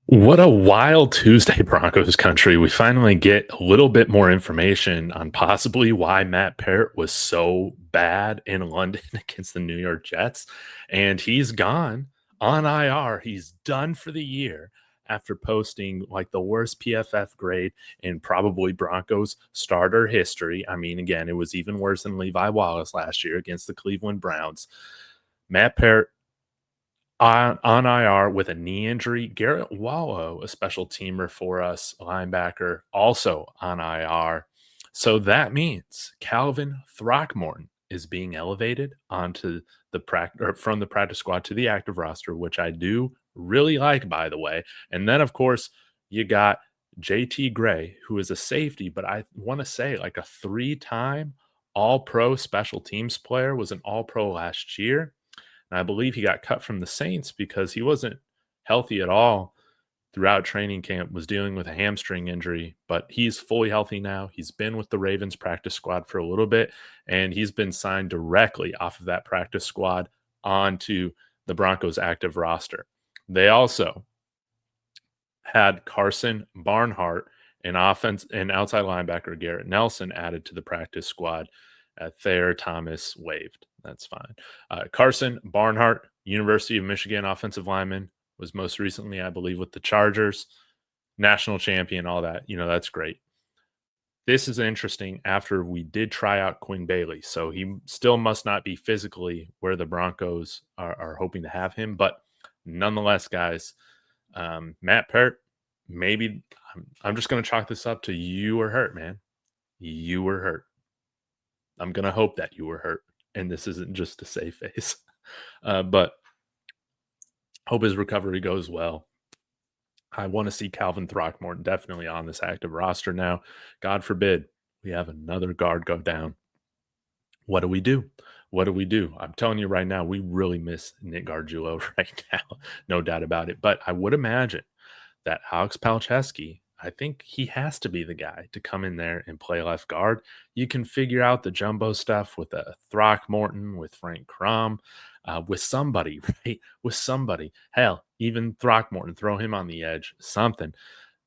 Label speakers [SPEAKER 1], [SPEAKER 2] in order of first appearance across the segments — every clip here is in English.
[SPEAKER 1] What a wild Tuesday, Broncos country. We finally get a little bit more information on possibly why Matt Peart was so bad in London against the New York Jets. And he's gone on IR. He's done for the year after posting like the worst PFF grade in probably Broncos starter history. I mean, again, it was even worse than Levi Wallace last year against the Cleveland Browns. Matt Peart on IR with a knee injury. Garrett Wallow, a special teamer for us, linebacker, also on IR. So that means Calvin Throckmorton is being elevated onto the practice or from the practice squad to the active roster, which I do really like, by the way. And then, of course, you got JT Gray, who is a safety, but I want to say like a three-time all pro special teams player, was an all pro last year, and I believe he got cut from the Saints because he wasn't healthy at all throughout training camp, was dealing with a hamstring injury, but he's fully healthy now. He's been with the Ravens practice squad for a little bit, and he's been signed directly off of that practice squad onto the Broncos active roster. They also had Carson Barnhart, an offense and outside linebacker Garrett Nelson added to the practice squad. Thayer Thomas waived. That's fine. Carson Barnhart, University of Michigan offensive lineman, was most recently, I believe, with the Chargers, national champion, all that. That's great. This is interesting after we did try out Quinn Bailey. So he still must not be physically where the Broncos are hoping to have him. But nonetheless, guys, Matt Peart, maybe I'm just going to chalk this up to you were hurt, man. You were hurt. I'm going to hope that you were hurt. And this isn't just a safe face. But hope his recovery goes well. I want to see Calvin Throckmorton definitely on this active roster now. God forbid we have another guard go down. What do we do? What do we do? I'm telling you right now, we really miss Nick Gargiulo right now. No doubt about it. But I would imagine that Alex Palczewski, I think he has to be the guy to come in there and play left guard. You can figure out the jumbo stuff with Throckmorton, with Frank Crom, with somebody, right? With somebody. Hell, even Throckmorton, throw him on the edge, something.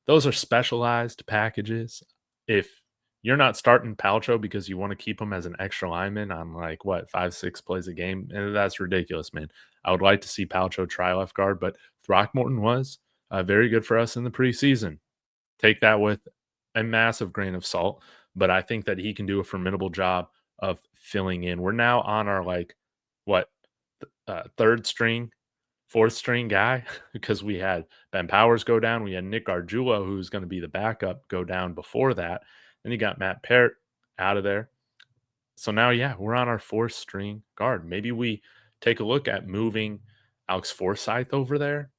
[SPEAKER 1] Those are specialized packages. If you're not starting Palcho because you want to keep him as an extra lineman on like what 5, 6 plays a game, and that's ridiculous, man. I would like to see Palcho try left guard, but Throckmorton was very good for us in the preseason. Take that with a massive grain of salt, but I think that he can do a formidable job of filling in. We're now on our like what third string, fourth string guy because we had Ben Powers go down, we had Nick Gargiulo who's going to be the backup go down before that. Then you got Matt Peart out of there. So now, yeah, we're on our fourth string guard. Maybe we take a look at moving Alex Forsyth over there.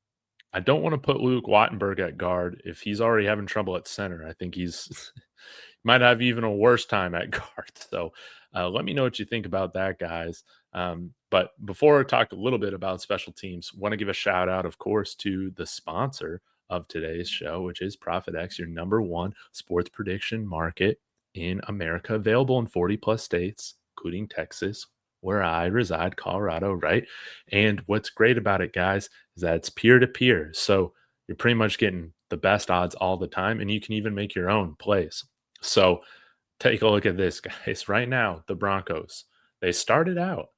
[SPEAKER 1] I don't want to put Luke Wattenberg at guard if he's already having trouble at center. I think he's might have even a worse time at guard. So let me know what you think about that, guys. But before I talk a little bit about special teams, want to give a shout out, of course, to the sponsor of today's show, which is ProfitX, your number one sports prediction market in America, available in 40 plus states, including Texas, where I reside, Colorado, right? And what's great about it, guys, is that it's peer to peer. So you're pretty much getting the best odds all the time, and you can even make your own plays. So take a look at this, guys. Right now, the Broncos, they started out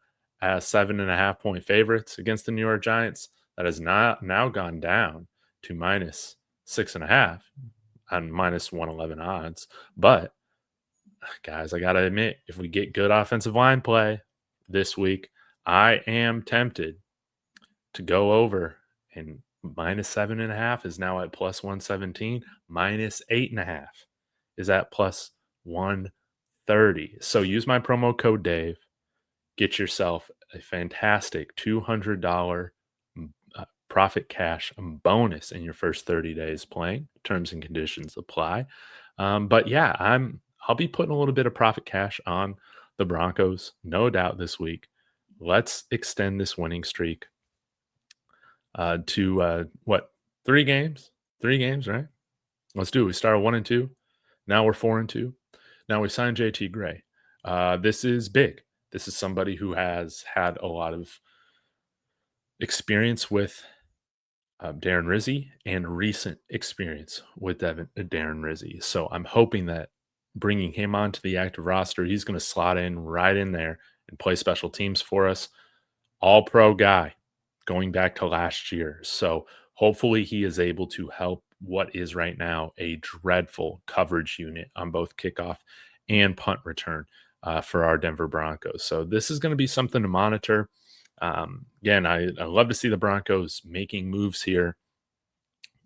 [SPEAKER 1] as 7.5 point favorites against the New York Giants. That has not now gone down to minus 6.5 on minus 111 odds. But guys, I gotta admit, if we get good offensive line play this week, I am tempted to go over, and minus 7.5 is now at plus 117. Minus 8.5 is at plus 130. So use my promo code Dave. Get yourself a fantastic $200 profit cash bonus in your first 30 days playing. Terms and conditions apply. But yeah, I'll be putting a little bit of profit cash on the Broncos, no doubt, this week. Let's extend this winning streak to what, 3 games? 3 games, right? Let's do it. We started 1-2. Now we're 4-2. Now we signed JT Gray. This is big. This is somebody who has had a lot of experience with Darren Rizzi and recent experience with Darren Rizzi. So I'm hoping that bringing him onto the active roster, he's going to slot in right in there and play special teams for us. All pro guy going back to last year. So hopefully he is able to help what is right now a dreadful coverage unit on both kickoff and punt return for our Denver Broncos. So this is going to be something to monitor. Again, I love to see the Broncos making moves here.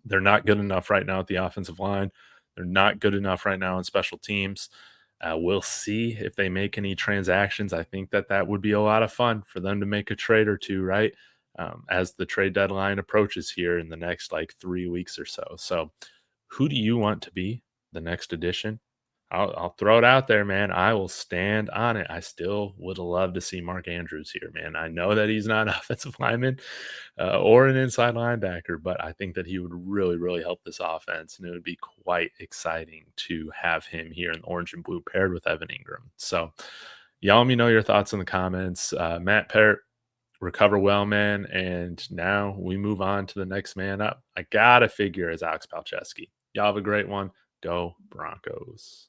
[SPEAKER 1] They're not good enough right now at the offensive line. They're not good enough right now in special teams. We'll see if they make any transactions. I think that that would be a lot of fun for them to make a trade or two, right? As the trade deadline approaches here in the next like 3 weeks or so. So, who do you want to be the next edition? I'll throw it out there, man. I will stand on it. I still would love to see Mark Andrews here, man. I know that he's not an offensive lineman or an inside linebacker, but I think that he would really, really help this offense. And it would be quite exciting to have him here in orange and blue paired with Evan Ingram. So, y'all let me know your thoughts in the comments. Matt Peart, recover well, man. And now we move on to the next man up. I got to figure is Alex Palczewski. Y'all have a great one. Go Broncos.